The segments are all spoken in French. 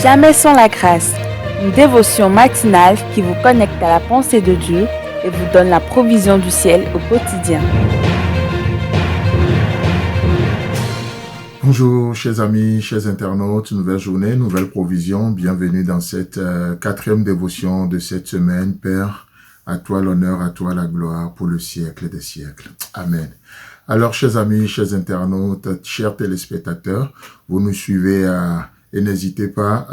Jamais sans la grâce, une dévotion matinale qui vous connecte à la pensée de Dieu et vous donne la provision du ciel au quotidien. Bonjour chers amis, chers internautes, nouvelle journée, nouvelle provision. Bienvenue dans cette quatrième dévotion de cette semaine. Père, à toi l'honneur, à toi la gloire pour le siècle des siècles. Amen. Alors chers amis, chers internautes, chers téléspectateurs, vous nous suivez et n'hésitez pas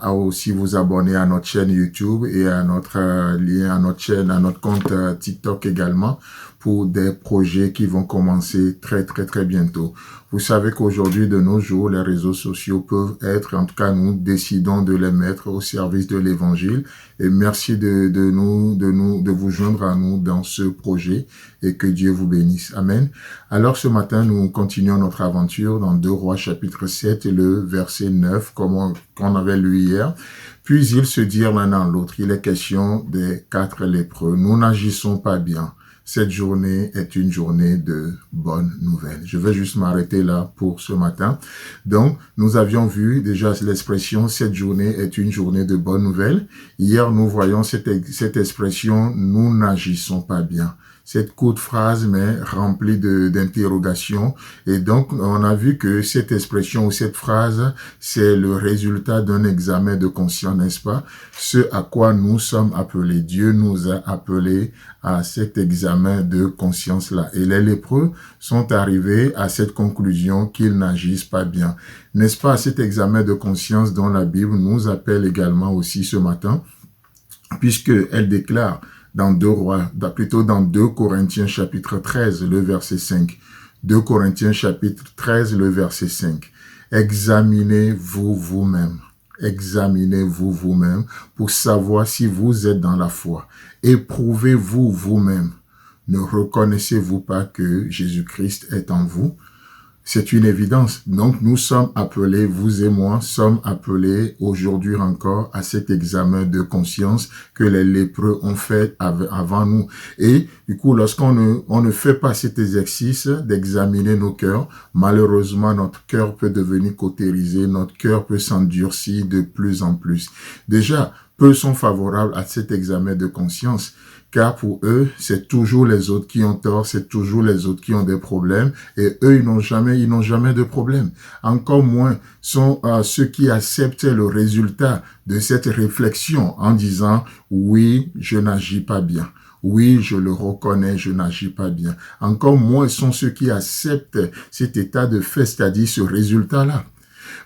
à aussi vous abonner à notre chaîne YouTube et à notre lien, à notre chaîne, à notre compte TikTok également pour des projets qui vont commencer très bientôt. Vous savez qu'aujourd'hui, de nos jours, les réseaux sociaux peuvent être, en tout cas nous décidons de les mettre au service de l'évangile. Et merci de vous joindre à nous dans ce projet et que Dieu vous bénisse. Amen. Alors ce matin, nous continuons notre aventure dans 2 Rois chapitre 7 et le verset 9, comme on avait lu hier. Puis ils se dirent l'un dans l'autre. Il est question des 4 lépreux. Nous n'agissons pas bien. Cette journée est une journée de bonnes nouvelles. Je vais juste m'arrêter là pour ce matin. Donc, nous avions vu déjà l'expression « cette journée est une journée de bonnes nouvelles ». Hier, nous voyons cette expression « nous n'agissons pas bien ». Cette courte phrase, mais remplie d'interrogations. Et donc, on a vu que cette expression ou cette phrase, c'est le résultat d'un examen de conscience, n'est-ce pas? Ce à quoi nous sommes appelés. Dieu nous a appelés à cet examen de conscience-là. Et les lépreux sont arrivés à cette conclusion qu'ils n'agissent pas bien. N'est-ce pas, cet examen de conscience dont la Bible nous appelle également aussi ce matin, puisqu'elle déclare dans 2 Rois, plutôt dans 2 Corinthiens chapitre 13, le verset 5. 2 Corinthiens chapitre 13, le verset 5. Examinez-vous vous-même. Examinez-vous vous-même pour savoir si vous êtes dans la foi. Éprouvez-vous vous-même. Ne reconnaissez-vous pas que Jésus-Christ est en vous? C'est une évidence. Donc, nous sommes appelés, vous et moi, sommes appelés aujourd'hui encore à cet examen de conscience que les lépreux ont fait avant nous. Et du coup, lorsqu'on ne fait pas cet exercice d'examiner nos cœurs, malheureusement, notre cœur peut devenir cautérisé, notre cœur peut s'endurcir de plus en plus. Déjà, peu sont favorables à cet examen de conscience. Car pour eux, c'est toujours les autres qui ont tort, c'est toujours les autres qui ont des problèmes, et eux, ils n'ont jamais de problème. Encore moins sont ceux qui acceptent le résultat de cette réflexion en disant « oui, je n'agis pas bien ». Oui, je le reconnais, je n'agis pas bien. Encore moins sont ceux qui acceptent cet état de fait, c'est-à-dire ce résultat-là.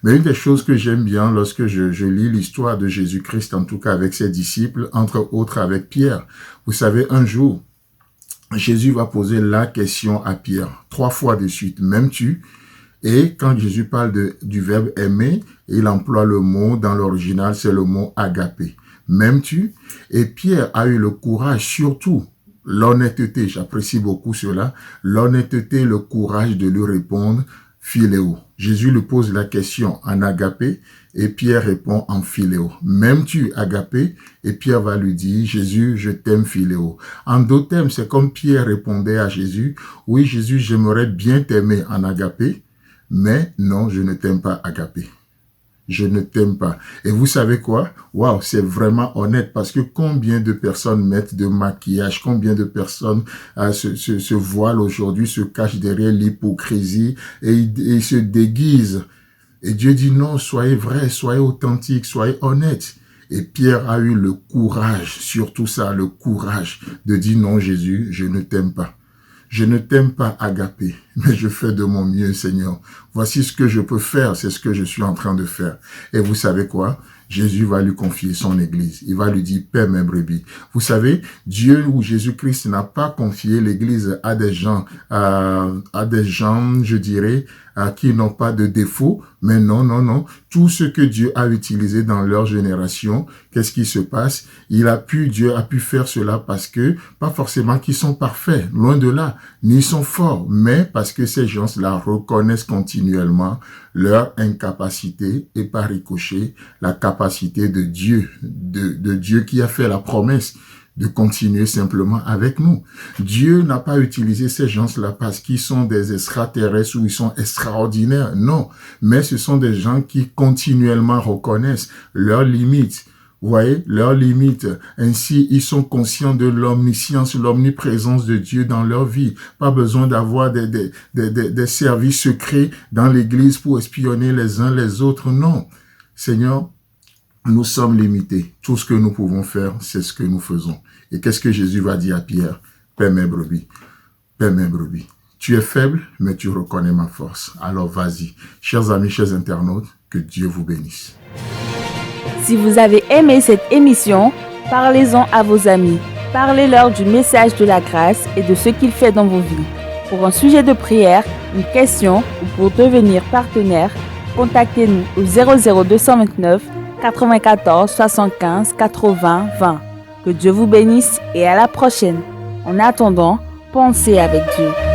Mais une des choses que j'aime bien lorsque je lis l'histoire de Jésus-Christ, en tout cas avec ses disciples, entre autres avec Pierre. Vous savez, un jour, Jésus va poser la question à Pierre, 3 fois de suite, m'aimes-tu? Et quand Jésus parle du verbe aimer, il emploie le mot, dans l'original, c'est le mot agapé. M'aimes-tu? Et Pierre a eu le courage, surtout, l'honnêteté, j'apprécie beaucoup cela, l'honnêteté, le courage de lui répondre, philéo. Jésus lui pose la question en agapé et Pierre répond en philéo. M'aimes-tu agapé? Et Pierre va lui dire, Jésus, je t'aime philéo. En d'autres termes, c'est comme Pierre répondait à Jésus, oui Jésus, j'aimerais bien t'aimer en agapé, mais non, je ne t'aime pas agapé. Je ne t'aime pas. Et vous savez quoi? Waouh, c'est vraiment honnête parce que combien de personnes mettent de maquillage, combien de personnes se voilent aujourd'hui, se cachent derrière l'hypocrisie et ils se déguisent. Et Dieu dit non, soyez vrais, soyez authentiques, soyez honnêtes. Et Pierre a eu le courage, surtout ça, le courage de dire non Jésus, je ne t'aime pas. Je ne t'aime pas agapé, mais je fais de mon mieux, Seigneur. Voici ce que je peux faire, c'est ce que je suis en train de faire. Et vous savez quoi? Jésus va lui confier son église. Il va lui dire, paie mes brebis. Vous savez, Dieu ou Jésus-Christ n'a pas confié l'église à des gens, je dirais, qui n'ont pas de défaut. Mais non. Tout ce que Dieu a utilisé dans leur génération, qu'est-ce qui se passe? Dieu a pu faire cela parce que, pas forcément qu'ils sont parfaits, loin de là, ni ils sont forts, mais parce que ces gens-là reconnaissent continuellement leur incapacité et par ricochet, la capacité de Dieu qui a fait la promesse de continuer simplement avec nous. Dieu n'a pas utilisé ces gens-là parce qu'ils sont des extraterrestres ou ils sont extraordinaires. Non, mais ce sont des gens qui continuellement reconnaissent leurs limites. Vous voyez, leurs limites. Ainsi, ils sont conscients de l'omniscience, l'omniprésence de Dieu dans leur vie. Pas besoin d'avoir des services secrets dans l'église pour espionner les uns les autres. Non. Seigneur, nous sommes limités. Tout ce que nous pouvons faire, c'est ce que nous faisons. Et qu'est-ce que Jésus va dire à Pierre? Paix mes brebis. Paix mes brebis. Tu es faible, mais tu reconnais ma force. Alors vas-y. Chers amis, chers internautes, que Dieu vous bénisse. Si vous avez aimé cette émission, parlez-en à vos amis. Parlez-leur du message de la grâce et de ce qu'il fait dans vos vies. Pour un sujet de prière, une question ou pour devenir partenaire, contactez-nous au 00229 94 75 80 20. Que Dieu vous bénisse et à la prochaine. En attendant, pensez avec Dieu.